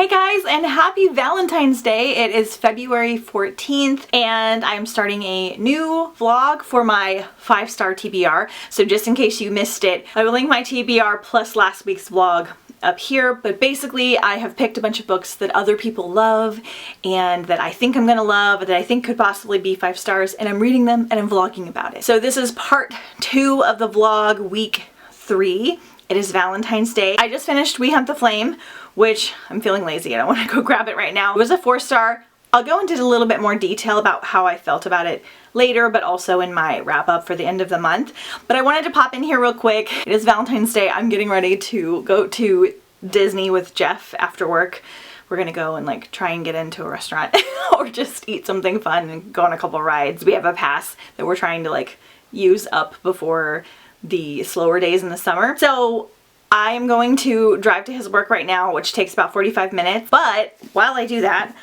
Hey guys, and happy Valentine's Day. It is February 14th and I'm starting a new vlog for my 5-star TBR. So just in case you missed it, I will link my TBR plus last week's vlog up here. But basically I have picked a bunch of books that other people love and that I think I'm gonna love, that I think could possibly be 5 stars, and I'm reading them and I'm vlogging about it. So this is part 2 of the vlog, week 3. It is Valentine's Day. I just finished We Hunt the Flame, which I'm feeling lazy. I don't want to go grab it right now. It was a 4-star. I'll go into a little bit more detail about how I felt about it later, but also in my wrap up for the end of the month. But I wanted to pop in here real quick. It is Valentine's Day. I'm getting ready to go to Disney with Jeff after work. We're gonna go and like try and get into a restaurant or just eat something fun and go on a couple rides. We have a pass that we're trying to like use up before the slower days in the summer. So I am going to drive to his work right now, which takes about 45 minutes. But while I do that,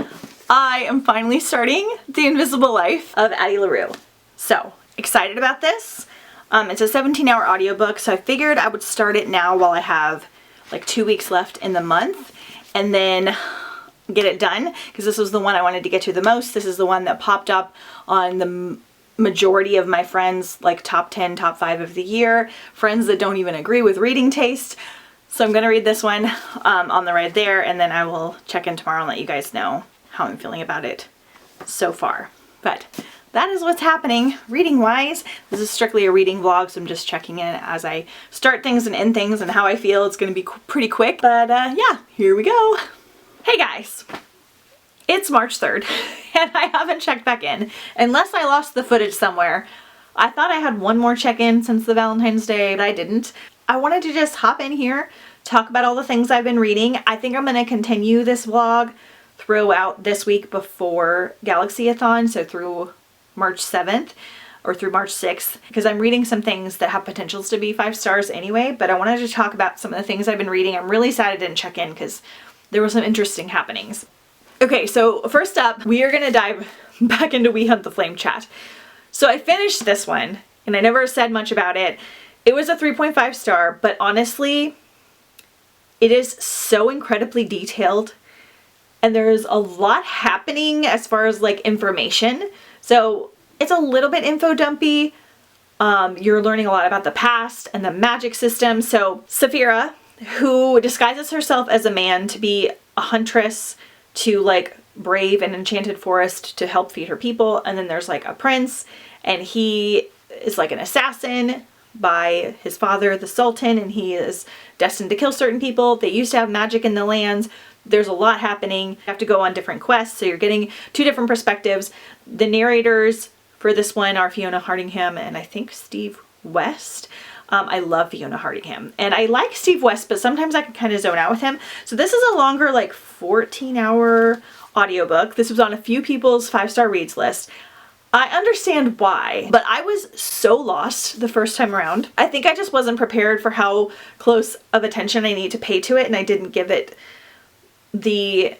I am finally starting The Invisible Life of Addie LaRue. So excited about this. It's a 17-hour audiobook, so I figured I would start it now while I have like 2 weeks left in the month and then get it done, because this was the one I wanted to get to the most. This is the one that popped up on the majority of my friends, like top 10, top 5 of the year, friends that don't even agree with reading taste. So I'm gonna read this one on the ride there, and then I will check in tomorrow and let you guys know how I'm feeling about it so far. But that is what's happening reading wise. This is strictly a reading vlog, so I'm just checking in as I start things and end things and how I feel. It's gonna be pretty quick, but yeah, here we go. Hey guys. It's March 3rd and I haven't checked back in unless I lost the footage somewhere. I thought I had one more check-in since the Valentine's Day, but I didn't. I wanted to just hop in here, talk about all the things I've been reading. I think I'm going to continue this vlog throughout this week before Galaxy-a-thon, so through March 7th or through March 6th, because I'm reading some things that have potentials to be 5 stars anyway, but I wanted to talk about some of the things I've been reading. I'm really sad I didn't check in because there were some interesting happenings. Okay, so first up, we are gonna dive back into We Hunt the Flame chat. So I finished this one, and I never said much about it. It was a 3.5 star, but honestly, it is so incredibly detailed, and there's a lot happening as far as like information. So it's a little bit info dumpy. You're learning a lot about the past and the magic system. So Saphira, who disguises herself as a man to be a huntress, to like brave an enchanted forest to help feed her people, and then there's like a prince, and he is like an assassin by his father, the Sultan, and he is destined to kill certain people. They used to have magic in the lands. There's a lot happening. You have to go on different quests, so you're getting 2 different perspectives. The narrators for this one are Fiona Hardingham and I think Steve West. I love Fiona Hardingham and I like Steve West, but sometimes I can kind of zone out with him. So this is a longer, like 14-hour audiobook. This was on a few people's 5-star reads list. I understand why, but I was so lost the first time around. I think I just wasn't prepared for how close of attention I need to pay to it, and I didn't give it the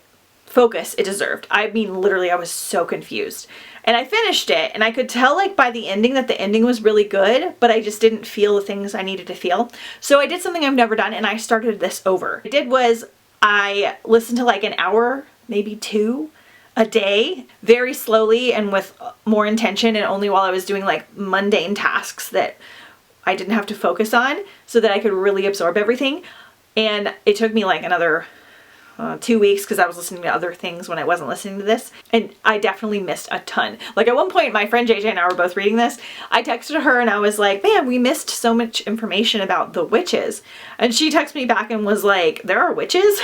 focus it deserved. I mean, literally, I was so confused. And I finished it, and I could tell like by the ending that the ending was really good, but I just didn't feel the things I needed to feel. So I did something I've never done, and I started this over. What I did was I listened to like an hour, maybe 2 a day, very slowly and with more intention, and only while I was doing like mundane tasks that I didn't have to focus on, so that I could really absorb everything. And it took me like another 2 weeks because I was listening to other things when I wasn't listening to this, and I definitely missed a ton. Like at one point my friend JJ and I were both reading this. I texted her and I was like, man, we missed so much information about the witches, and she texted me back and was like, there are witches?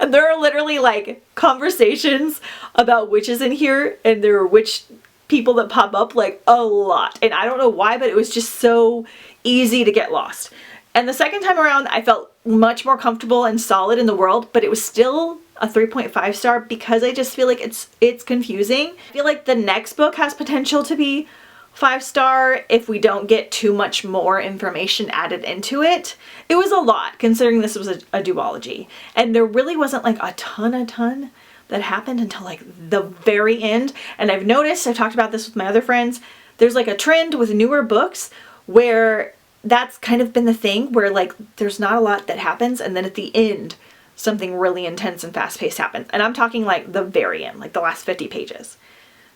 And there are literally like conversations about witches in here, and there are witch people that pop up like a lot, and I don't know why, but it was just so easy to get lost. And the second time around I felt much more comfortable and solid in the world, but it was still a 3.5 star because I just feel like it's confusing. I feel like the next book has potential to be 5 star if we don't get too much more information added into it. It was a lot considering this was a duology, and there really wasn't like a ton that happened until like the very end. And I've noticed, I've talked about this with my other friends, there's like a trend with newer books where that's kind of been the thing, where like there's not a lot that happens, and then at the end something really intense and fast-paced happens. And I'm talking like the very end, like the last 50 pages.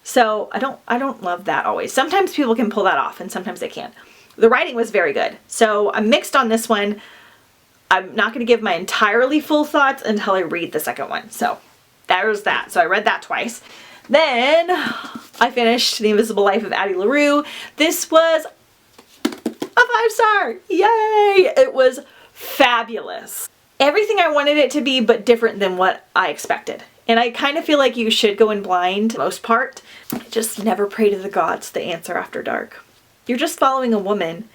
So I don't love that always. Sometimes people can pull that off and sometimes they can't. The writing was very good. So I'm mixed on this one. I'm not going to give my entirely full thoughts until I read the second one. So there's that. So I read that twice. Then I finished The Invisible Life of Addie LaRue. This was a 5-star. Yay! It was fabulous. Everything I wanted it to be, but different than what I expected. And I kind of feel like you should go in blind, most part. Just never pray to the gods, the answer after dark. You're just following a woman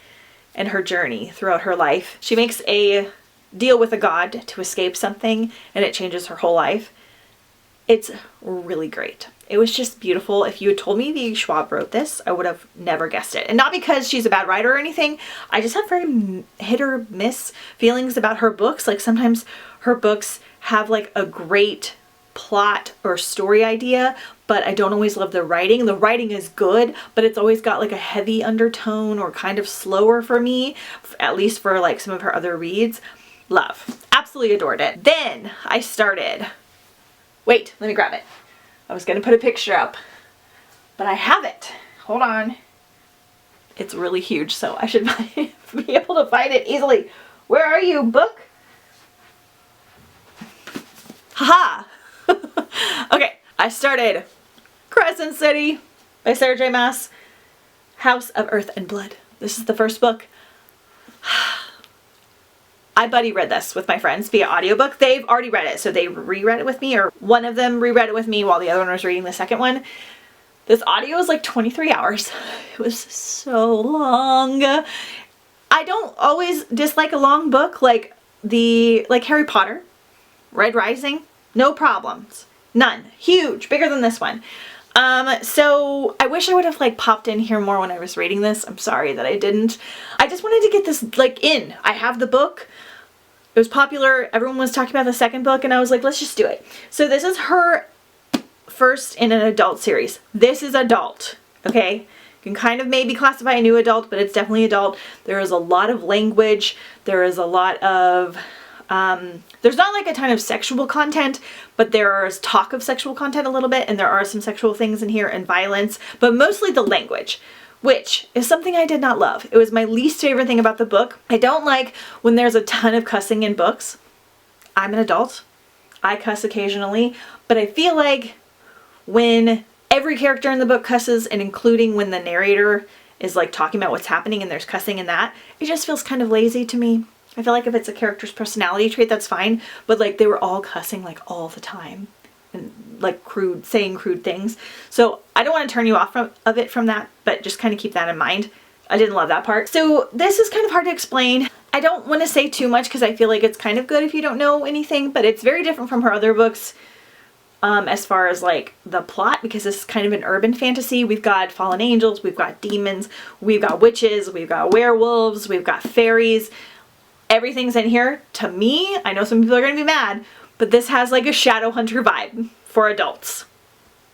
and her journey throughout her life. She makes a deal with a god to escape something, and it changes her whole life. It's really great. It was just beautiful. If you had told me V. Schwab wrote this, I would have never guessed it. And not because she's a bad writer or anything. I just have very hit or miss feelings about her books. Like sometimes her books have like a great plot or story idea, but I don't always love the writing. The writing is good, but it's always got like a heavy undertone or kind of slower for me, at least for like some of her other reads. Love. Absolutely adored it. Then I started... Wait, let me grab it. I was going to put a picture up, but I have it. Hold on. It's really huge, so I should be able to find it easily. Where are you, book? Haha! Okay, I started Crescent City by Sarah J. Maas. House of Earth and Blood. This is the first book. I buddy read this with my friends via audiobook. They've already read it, so they reread it with me, or one of them reread it with me while the other one was reading the second one. This audio is like 23 hours. It was so long. I don't always dislike a long book, like Harry Potter, Red Rising, no problems. None. Huge. Bigger than this one. So I wish I would have like popped in here more when I was reading this. I'm sorry that I didn't. I just wanted to get this like in. I have the book. It was popular. Everyone was talking about the second book and I was like, let's just do it. So this is her first in an adult series. This is adult. Okay. You can kind of maybe classify a new adult, but it's definitely adult. There is a lot of language. There is a lot of, there's not like a ton of sexual content, but there is talk of sexual content a little bit, and there are some sexual things in here and violence, but mostly the language, which is something I did not love. It was my least favorite thing about the book. I don't like when there's a ton of cussing in books. I'm an adult. I cuss occasionally, but I feel like when every character in the book cusses, and including when the narrator is like talking about what's happening and there's cussing in that, it just feels kind of lazy to me. I feel like if it's a character's personality trait, that's fine, but like they were all cussing like all the time and like saying crude things. So I don't want to turn you off of it from that, but just kind of keep that in mind. I didn't love that part. So this is kind of hard to explain. I don't want to say too much because I feel like it's kind of good if you don't know anything, but it's very different from her other books as far as like the plot, because this is kind of an urban fantasy. We've got fallen angels, we've got demons, we've got witches, we've got werewolves, we've got fairies. Everything's in here. To me, I know some people are going to be mad, but this has like a Shadowhunter vibe for adults.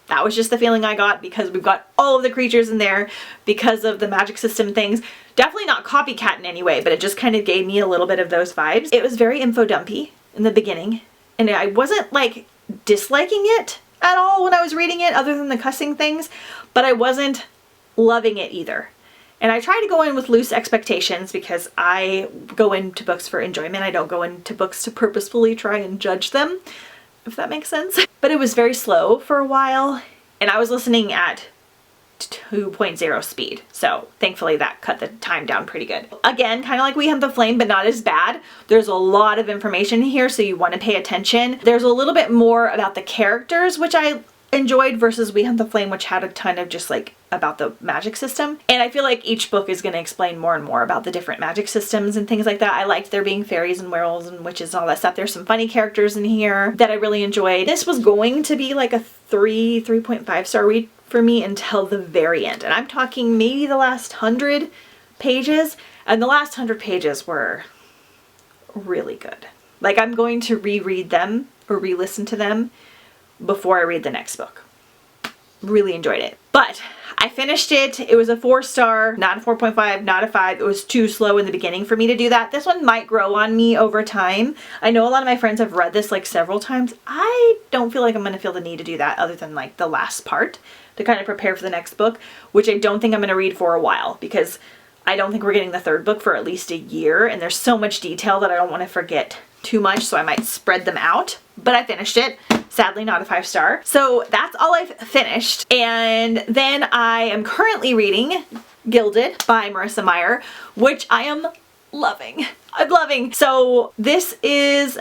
That was just the feeling I got because we've got all of the creatures in there because of the magic system things. Definitely not copycat in any way, but it just kind of gave me a little bit of those vibes. It was very info dumpy in the beginning, and I wasn't like disliking it at all when I was reading it, other than the cussing things, but I wasn't loving it either. And I try to go in with loose expectations because I go into books for enjoyment. I don't go into books to purposefully try and judge them, if that makes sense. But it was very slow for a while, and I was listening at 2.0 speed. So thankfully that cut the time down pretty good. Again, kind of like We Hunt the Flame, but not as bad. There's a lot of information here, so you want to pay attention. There's a little bit more about the characters, which I enjoyed, versus We Hunt the Flame, which had a ton of just like about the magic system. And I feel like each book is going to explain more and more about the different magic systems and things like that. I liked there being fairies and werewolves and witches and all that stuff. There's some funny characters in here that I really enjoyed. This was going to be like a 3.5 star read for me until the very end. And I'm talking maybe the last 100 pages. And the last 100 pages were really good. Like I'm going to reread them or re-listen to them before I read the next book. Really enjoyed it. But I finished it. It was a 4-star, not a 4.5, not a 5. It was too slow in the beginning for me to do that. This one might grow on me over time. I know a lot of my friends have read this like several times. I don't feel like I'm going to feel the need to do that other than like the last part to kind of prepare for the next book, which I don't think I'm going to read for a while because I don't think we're getting the third book for at least a year, and there's so much detail that I don't want to forget too much, so I might spread them out. But I finished it. Sadly, not a 5-star. So that's all I've finished. And then I am currently reading Gilded by Marissa Meyer, which I am loving. I'm loving. So this is,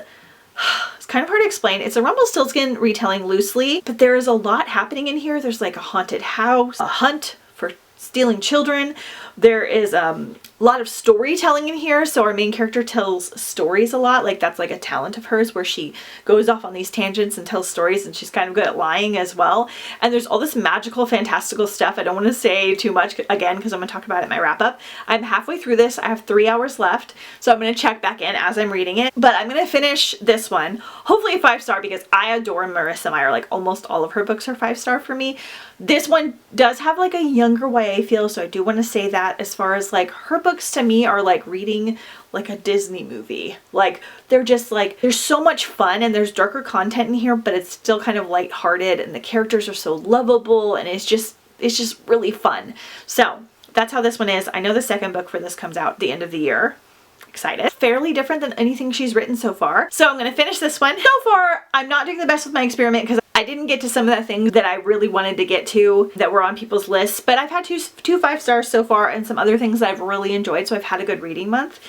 it's kind of hard to explain. It's a Rumpelstiltskin retelling loosely, but there is a lot happening in here. There's like a haunted house, a hunt for stealing children. There is a lot of storytelling in here. So our main character tells stories a lot. Like that's like a talent of hers where she goes off on these tangents and tells stories, and she's kind of good at lying as well. And there's all this magical, fantastical stuff. I don't want to say too much again because I'm going to talk about it in my wrap up. I'm halfway through this. I have 3 hours left. So I'm going to check back in as I'm reading it. But I'm going to finish this one. Hopefully a 5-star because I adore Marissa Meyer. Like almost all of her books are 5-star for me. This one does have like a younger YA feel. So I do want to say that as far as like her books to me are like reading like a Disney movie. Like they're just like, there's so much fun and there's darker content in here, but it's still kind of lighthearted and the characters are so lovable and it's just really fun. So that's how this one is. I know the second book for this comes out at the end of the year. Excited. Fairly different than anything she's written so far. So I'm going to finish this one. So far, I'm not doing the best with my experiment because I didn't get to some of the things that I really wanted to get to that were on people's lists, but I've had two 5-stars so far and some other things that I've really enjoyed. So I've had a good reading month.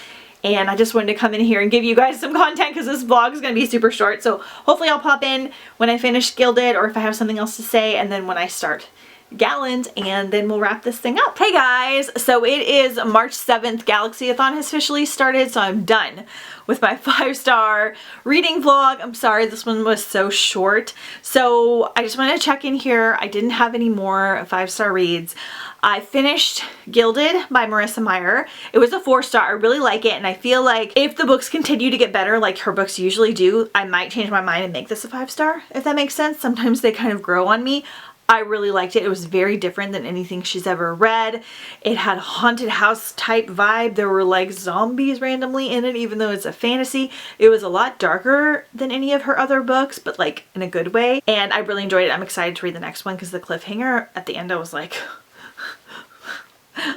And I just wanted to come in here and give you guys some content because this vlog is going to be super short. So hopefully I'll pop in when I finish Gilded or if I have something else to say, and then when I start Gallant, and then we'll wrap this thing up. Hey guys, so it is March 7th. Galaxy-a-thon has officially started, so I'm done with my 5-star reading vlog. I'm sorry this one was so short. So I just wanted to check in here. I didn't have any more 5-star reads. I finished Gilded by Marissa Meyer. It was a 4-star. I really like it, and I feel like if the books continue to get better like her books usually do, I might change my mind and make this a 5-star, if that makes sense. Sometimes they kind of grow on me. I really liked it. It was very different than anything she's ever read. It had a haunted house type vibe. There were like zombies randomly in it, even though it's a fantasy. It was a lot darker than any of her other books, but like in a good way. And I really enjoyed it. I'm excited to read the next one because the cliffhanger at the end, I was like,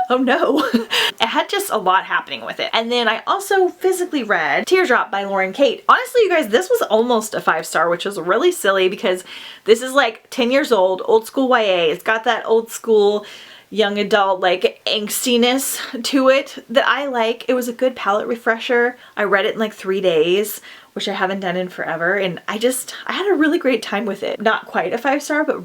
oh no. It had just a lot happening with it. And then I also physically read Teardrop by Lauren Kate. Honestly, you guys, this was almost a 5-star, which was really silly because this is like 10 years old school YA. It's got that old school young adult like angstiness to it that I like. It was a good palette refresher. I read it in like 3 days, which I haven't done in forever. And I had a really great time with it. Not quite a 5-star, but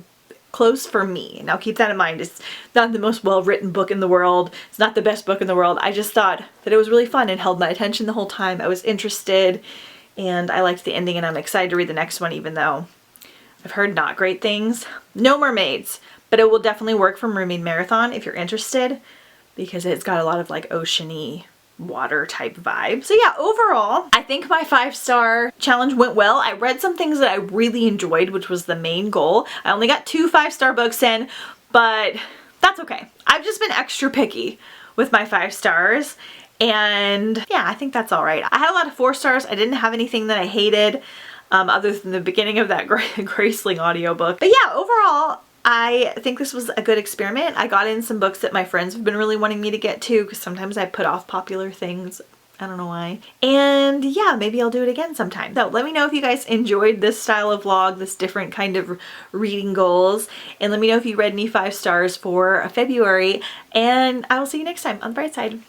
close for me. Now keep that in mind. It's not the most well-written book in the world. It's not the best book in the world. I just thought that it was really fun and held my attention the whole time. I was interested and I liked the ending, and I'm excited to read the next one even though I've heard not great things. No mermaids, but it will definitely work for Mermaid Marathon if you're interested because it's got a lot of like ocean-y water type vibe. So yeah, overall, I think my 5-star challenge went well. I read some things that I really enjoyed, which was the main goal. I only got 2 5-star books in, but that's okay. I've just been extra picky with my 5 stars. And yeah, I think that's all right. I had a lot of 4 stars. I didn't have anything that I hated other than the beginning of that Graceling audiobook. But yeah, overall, I think this was a good experiment. I got in some books that my friends have been really wanting me to get to because sometimes I put off popular things. I don't know why. And yeah, maybe I'll do it again sometime. So let me know if you guys enjoyed this style of vlog, this different kind of reading goals. And let me know if you read any 5 stars for February. And I will see you next time on the bright side.